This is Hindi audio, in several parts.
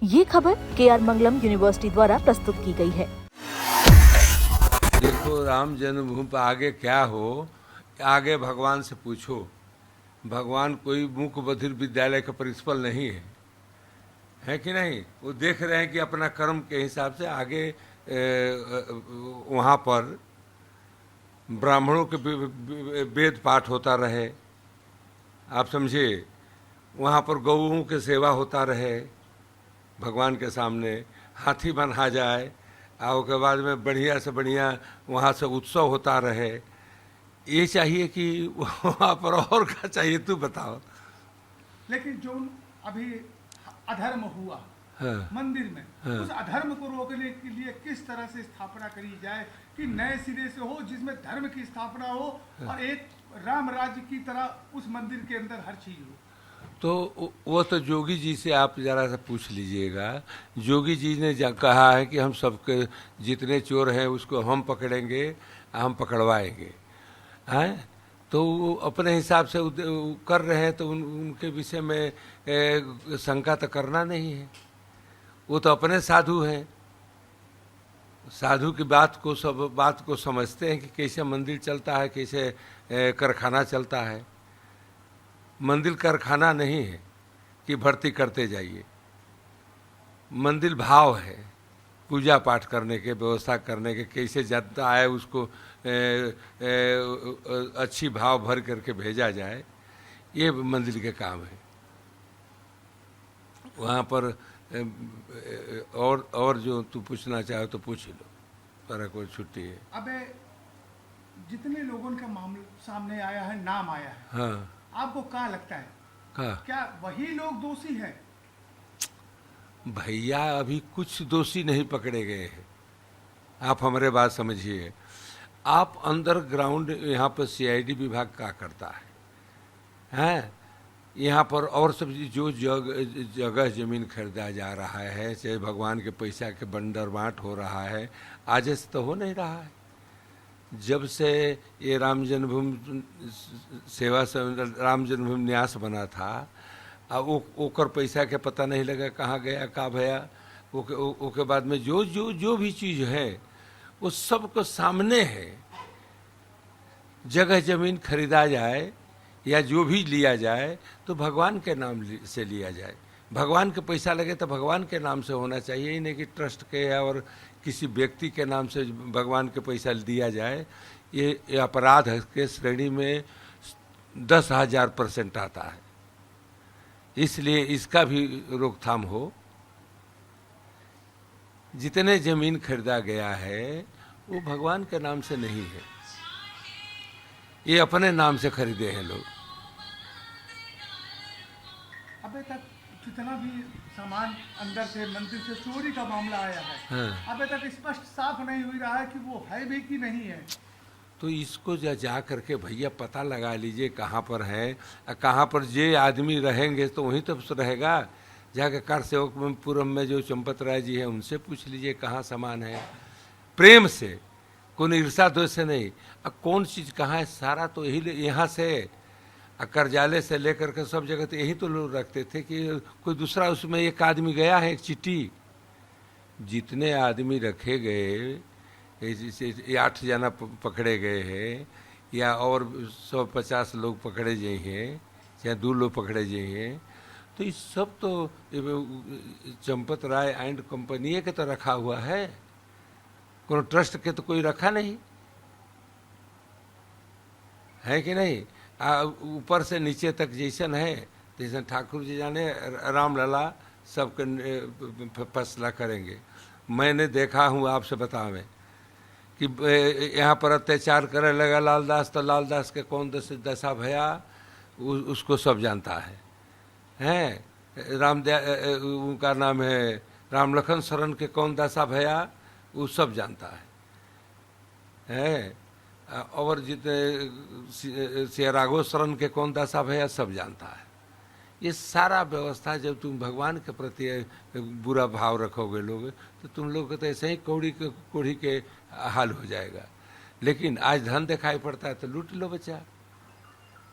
ये खबर KR मंगलम यूनिवर्सिटी द्वारा प्रस्तुत की गई है। देखो, राम जन्मभूमि पर आगे क्या हो, आगे भगवान से पूछो। भगवान कोई मूक बधिर विद्यालय का प्रिंसिपल नहीं है कि नहीं? वो देख रहे हैं कि अपना कर्म के हिसाब से आगे वहाँ पर ब्राह्मणों के वेद पाठ होता रहे, आप समझे, वहाँ पर गौओं की सेवा होता रहे, भगवान के सामने हाथी बना जाए और उसके बाद में बढ़िया से बढ़िया वहाँ से उत्सव होता रहे। ये चाहिए कि वहाँ पर और क्या चाहिए, तू बताओ। लेकिन जो अभी अधर्म हुआ हाँ, मंदिर में, हाँ। उस अधर्म को रोकने के लिए किस तरह से स्थापना करी जाए कि नए सिरे से हो, जिसमें धर्म की स्थापना हो और एक राम राज्य की तरह उस मंदिर के अंदर हर चीज हो। तो वो तो जोगी जी से आप जरा सा पूछ लीजिएगा। जोगी जी ने कहा है कि हम सबके जितने चोर हैं उसको हम पकड़ेंगे, हम पकड़वाएंगे, हैं? तो वो अपने हिसाब से कर रहे हैं, तो उनके विषय में शंका तो करना नहीं है। वो तो अपने साधु हैं, साधु की बात को समझते हैं कि कैसे मंदिर चलता है, कैसे कारखाना चलता है। मंदिर कारखाना नहीं है कि भर्ती करते जाइए। मंदिर भाव है, पूजा पाठ करने के, व्यवस्था करने के, कैसे जनता आए उसको अच्छी भाव भर करके भेजा जाए, ये मंदिर के काम है। वहाँ पर और जो तू पूछना चाहो तो पूछ लो, तेरा कोई छुट्टी है। अबे जितने लोगों का मामला सामने आया है, नाम आया है, हाँ, आपको क्या लगता है, क्या वही लोग दोषी हैं? भैया अभी कुछ दोषी नहीं पकड़े गए हैं। आप हमारे बात समझिए। आप अंडरग्राउंड यहाँ पर CID विभाग क्या करता है, हैं? यहाँ पर और सब जो जगह ज़मीन खरीदा जा रहा है, चाहे भगवान के पैसा के बंडर बांट हो रहा है, आज से तो हो नहीं रहा है। जब से ये राम जन्मभूमि न्यास बना था, अब ओकर पैसा के पता नहीं लगा कहाँ गया, का भया। ओके बाद में जो भी चीज़ है वो सबको सामने है। जगह जमीन खरीदा जाए या जो भी लिया जाए तो भगवान के नाम से लिया जाए। भगवान के पैसा लगे तो भगवान के नाम से होना चाहिए, ही नहीं कि ट्रस्ट के और किसी व्यक्ति के नाम से भगवान के पैसा दिया जाए। ये अपराध के श्रेणी में 10,000% आता है। इसलिए इसका भी रोकथाम हो। जितने जमीन खरीदा गया है वो भगवान के नाम से नहीं है, ये अपने नाम से खरीदे हैं लोग। अबे तक जितना भी सामान अंदर से मंदिर से चोरी का मामला आया है, हाँ। अबे तक स्पष्ट साफ नहीं हुई रहा है कि वो है भी कि नहीं है। तो इसको जा करके भैया पता लगा लीजिए कहाँ पर है, कहाँ पर जे आदमी रहेंगे तो वहीं तो रहेगा। जाकर कार सेवकपुरम में जो चंपत राय जी हैं उनसे पूछ लीजिए कहाँ सामान है। प्रेम से, कोई ईर्षा द्वेष से नहीं। कौन चीज़ कहाँ है, सारा तो यही यहाँ से कर्जाले से लेकर के सब जगह तो यही तो लोग रखते थे कि कोई दूसरा उसमें एक आदमी गया है, एक चिट्ठी। जितने आदमी रखे गए, 8 जना पकड़े गए हैं या और 150 लोग पकड़े गए हैं या 2 लोग पकड़े गए हैं, तो ये सब तो चंपत राय एंड कंपनी के तो रखा हुआ है, कोई ट्रस्ट के तो कोई रखा नहीं है कि नहीं। ऊपर से नीचे तक जैसन है जैसे ठाकुर जी जाने, रामलला सबके फैसला करेंगे। मैंने देखा हूँ, आपसे बतावें कि यहाँ पर अत्याचार करे लगा लालदास, तो लालदास के कौन दशा भया उसको सब जानता है। उनका नाम है राम लखन शरण के कौन दशा भया वो सब जानता है। और जितने राघव शरण के कौन दशा भया सब जानता है। ये सारा व्यवस्था जब तुम भगवान के प्रति बुरा भाव रखोगे लोग, तो तुम लोग को तो ऐसे ही कोढ़ी के हाल हो जाएगा। लेकिन आज धन दिखाई पड़ता है तो लूट लो बच्चा,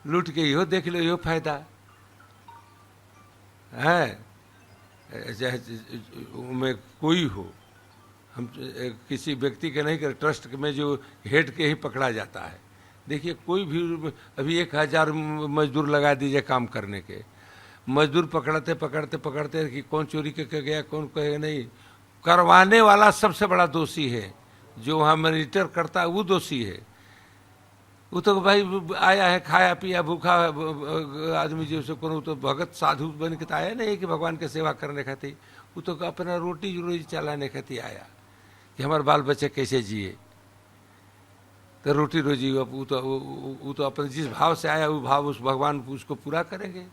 लूट के यो देख लो, यो फायदा है। चाहे में कोई हो, हम किसी व्यक्ति के नहीं कर, ट्रस्ट में जो हेड के ही पकड़ा जाता है। देखिए कोई भी, अभी 1000 मजदूर लगा दीजिए काम करने के, मजदूर पकड़ते पकड़ते पकड़ते कि कौन चोरी करके गया कौन कहेगा नहीं, करवाने वाला सबसे बड़ा दोषी है, जो वहाँ मॉनिटर करता है वो दोषी है। वो तो भाई आया है खाया पिया भूखा आदमी जो से को तो भगत साधु बन के तो आया नहीं कि भगवान के सेवा करने खातिर, वो तो अपना रोटी रोजी चलाने खातिर आया कि हमारे बाल बच्चे कैसे जिए, तो रोटी रोजी वो तो अपन जिस भाव से आया वो भाव उस भगवान उसको पूरा करेंगे।